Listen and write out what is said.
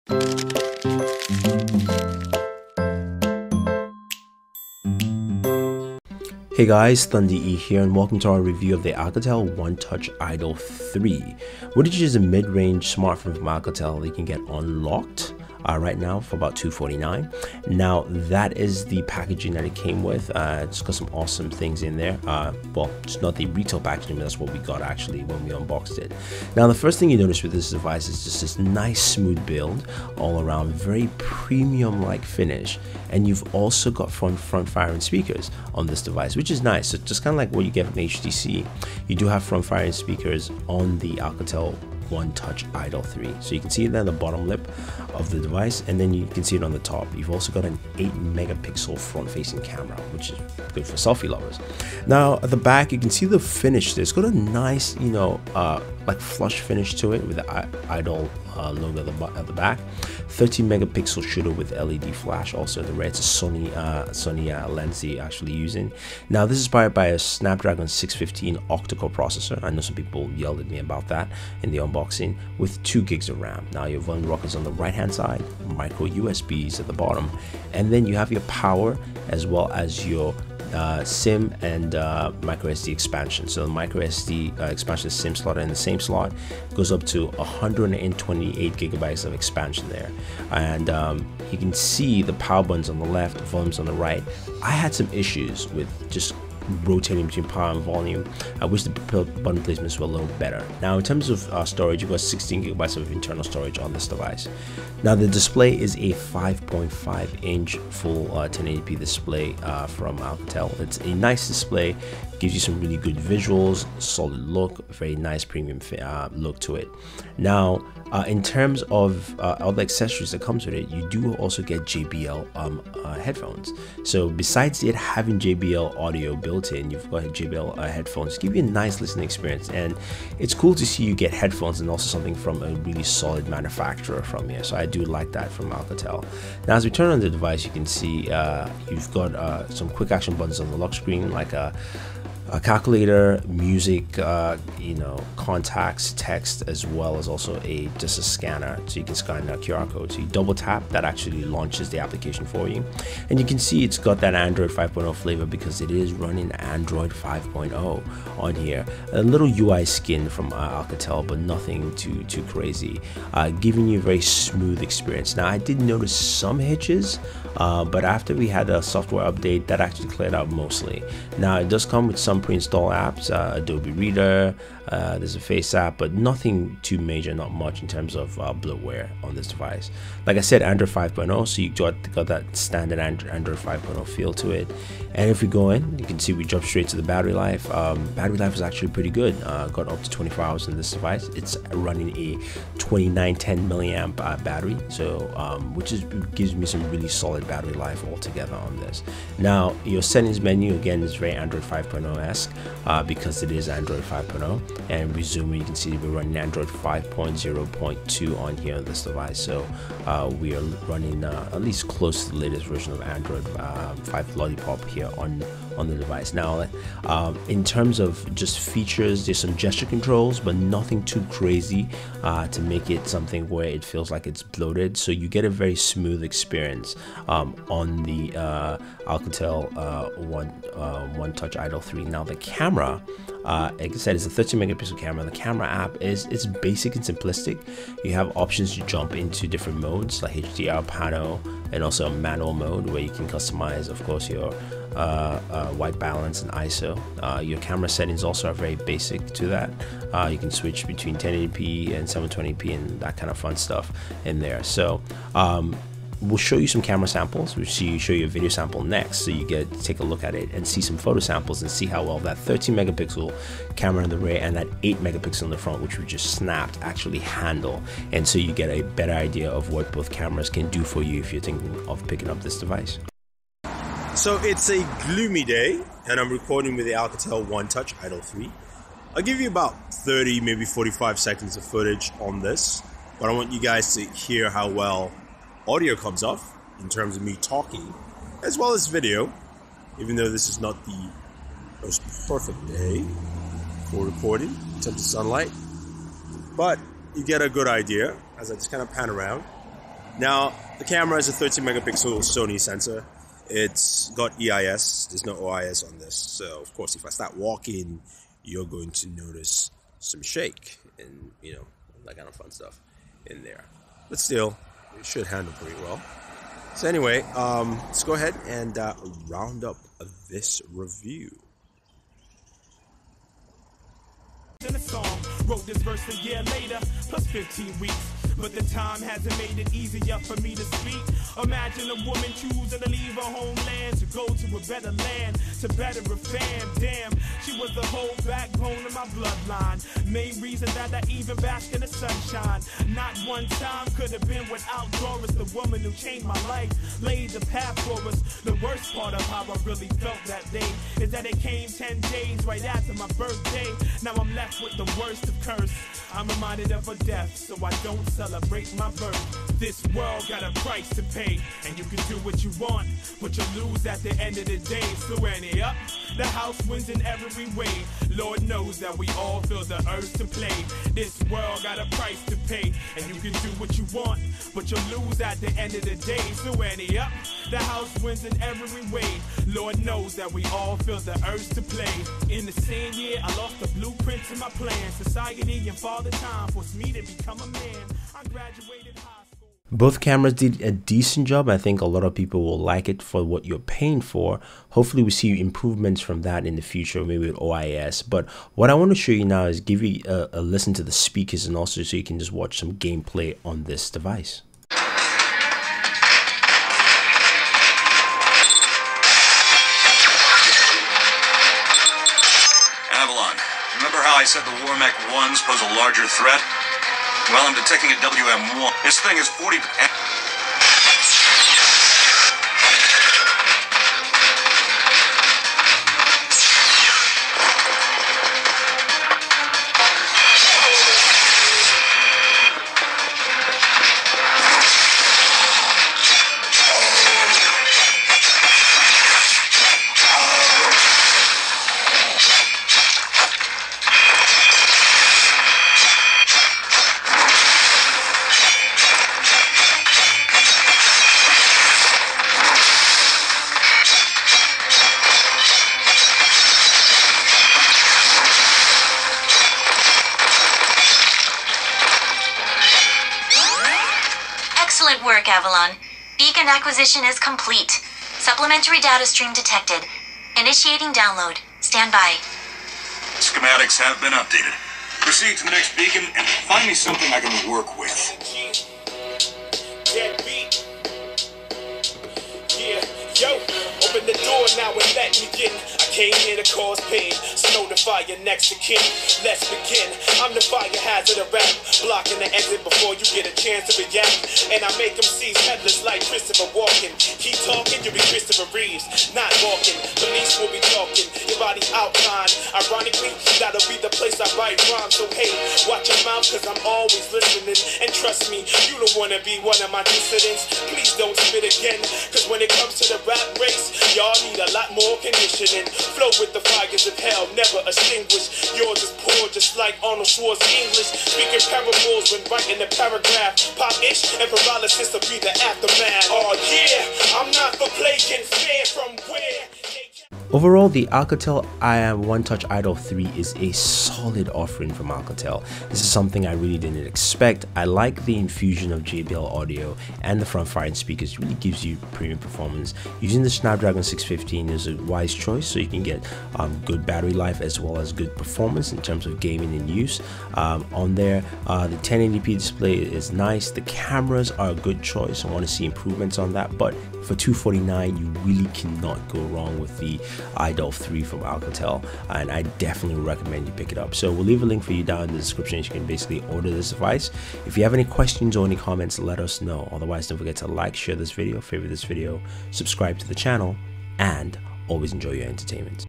Hey guys, Thunder E here, and welcome to our review of the Alcatel Onetouch Idol 3, which is a mid-range smartphone from Alcatel that you can get unlocked right now for about $249. Now that is the packaging that it came with. It's got some awesome things in there. Well, it's not the retail packaging, but that's what we got actually when we unboxed it. Now the first thing you notice with this device is just this nice smooth build all around, very premium like finish, and you've also got front firing speakers on this device, which is nice. So just kind of like what you get from HTC, you do have front firing speakers on the Alcatel Onetouch Idol 3. So you can see it on the bottom lip of the device, and then you can see it on the top. You've also got an 8-megapixel front-facing camera, which is good for selfie lovers. Now at the back, you can see the finish. It's got a nice, like flush finish to it with the Idol logo at the back. 13-megapixel shooter with LED flash. Also the rear, it's a Sony lens they're actually using. Now this is powered by a Snapdragon 615 octa-core processor. I know some people yelled at me about that in the unboxing, with 2 gigs of RAM. Now your volume rockets on the right hand side, micro USBs at the bottom, and then you have your power as well as your SIM and micro SD expansion. So the micro SD expansion SIM slot in the same slot goes up to 128 gigabytes of expansion there, and you can see the power buttons on the left, volumes on the right. I had some issues with just rotating between power and volume. I wish the button placements were a little better. Now in terms of storage, you've got 16 gigabytes of internal storage on this device. Now the display is a 5.5 inch full 1080p display from Alcatel. It's a nice display, gives you some really good visuals, solid look, very nice premium look to it. Now in terms of all the accessories that comes with it, you do also get JBL headphones. So besides it having JBL audio built in, you've got JBL headphones, give you a nice listening experience, and it's cool to see you get headphones and also something from a really solid manufacturer from here. So I do like that from Alcatel. Now as we turn on the device, you can see you've got some quick action buttons on the lock screen, like a calculator, music, contacts, text, as well as also just a scanner, so you can scan that QR code. So you double tap, that actually launches the application for you, and you can see it's got that Android 5.0 flavor because it is running Android 5.0 on here. A little UI skin from Alcatel, but nothing too crazy, giving you a very smooth experience. Now I did notice some hitches, but after we had a software update, that actually cleared out mostly. Now it does come with some pre-installed apps, Adobe Reader, there's a Face app, but nothing too major, not much in terms of bloatware on this device. Like I said, Android 5.0, so you got that standard Android 5.0 feel to it. And if we go in, you can see we jump straight to the battery life. Battery life is actually pretty good, got up to 24 hours in this device. It's running a 2910 milliamp battery, so which gives me some really solid battery life altogether on this. Now your settings menu again is very Android 5.0-esque because it is Android 5.0, and resume, you can see we're running Android 5.0.2 on here on this device. So we are running at least close to the latest version of Android 5 Lollipop here on the device. Now in terms of just features, there's some gesture controls, but nothing too crazy to make it something where it feels like it's bloated. So you get a very smooth experience on the Alcatel Onetouch Idol 3. Now the camera, like I said, is a 13-megapixel camera. The camera app it's basic and simplistic. You have options to jump into different modes like HDR, pano, and also a manual mode where you can customize, of course, your white balance and ISO. Your camera settings also are very basic to that. You can switch between 1080p and 720p and that kind of fun stuff in there. So we'll show you some camera samples. We'll show you a video sample next, so you get to take a look at it and see some photo samples and see how well that 13-megapixel camera in the rear and that 8-megapixel in the front, which we just snapped, actually handle. And so you get a better idea of what both cameras can do for you if you're thinking of picking up this device. So it's a gloomy day, and I'm recording with the Alcatel Onetouch Idol 3. I'll give you about 30, maybe 45 seconds of footage on this, but I want you guys to hear how well audio comes off in terms of me talking, as well as video, even though this is not the most perfect day for recording in terms of sunlight. But you get a good idea as I just kind of pan around. Now, the camera is a 13 megapixel Sony sensor. It's got EIS, there's no OIS on this. So, of course, if I start walking, you're going to notice some shake and, you know, that kind of fun stuff in there. But still, it should handle pretty well. So anyway, let's go ahead and round up this review. In a song, wrote this verse a year later, plus 15 weeks. But the time hasn't made it easier for me to speak. Imagine a woman choosing to leave her homeland to go to a better land, to better a fam. Damn, she was the whole backbone of my bloodline. Main reason that I even bask in the sunshine. Not one time could have been without Doris, the woman who changed my life, laid the path for us. The worst part of how I really felt that day is that it came 10 days right after my birthday. Now I'm left with the worst of curse. I'm reminded of a death, so I don't celebrate my birth. This world got a price to pay, and you can do what you want, but you lose at the end of the day. So ante up, the house wins in every way. Lord knows that we all feel the urge to play. This world got a price to pay, and you can do what you want, but you lose at the end of the day. So ante up, the house wins in every way. Lord knows that we all feel the urge to play. In the same year, I lost the blueprint to my plan. Society and father time forced me to become a man. I graduated high school. Both cameras did a decent job. I think a lot of people will like it for what you're paying for. Hopefully we see improvements from that in the future, maybe with OIS. But what I want to show you now is give you a listen to the speakers, and also so you can just watch some gameplay on this device. Remember how I said the Warmech 1s pose a larger threat? Well, I'm detecting a WM1. This thing is 40... Excellent work, Avalon. Beacon acquisition is complete. Supplementary data stream detected. Initiating download. Stand by. Schematics have been updated. Proceed to the next beacon and find me something I can work with. Deadbeat. Yeah, yo, open the door now and let me in. I came here to cause pain, so notify your next of kin. Let's begin. I'm the fire hazard of rap, blocking the exit before you get a chance to react. And I make them see peddlers like Christopher Walken. Keep talking, you'll be Christopher Reeves. Not walking, police will be talking. Your body outlined. Ironically, that'll be the place I write rhymes. So hey, watch your mouth, cause I'm always listening. And trust me, you don't wanna be one of my dissidents. Please don't spit again, cause when it comes to the rap race, y'all need a lot more conditioning. Flow with the fires of hell, never extinguish. Yours is poor, just like Arnold Schwarzenegger English. Speaking parables when writing a paragraph. Pop-ish and paralysis will be the aftermath. Oh yeah, I'm not for playing fair from where. Overall, the Alcatel Onetouch Idol 3 is a solid offering from Alcatel. This is something I really didn't expect. I like the infusion of JBL audio, and the front-firing speakers. It really gives you premium performance. Using the Snapdragon 615 is a wise choice, so you can get good battery life as well as good performance in terms of gaming and use. On there, the 1080p display is nice. The cameras are a good choice. I want to see improvements on that, but for $249, you really cannot go wrong with the Idol 3 from Alcatel, and I definitely recommend you pick it up. So we'll leave a link for you down in the description. You can basically order this device. If you have any questions or any comments, let us know. Otherwise, don't forget to like, share this video, favorite this video, subscribe to the channel, and always enjoy your entertainment.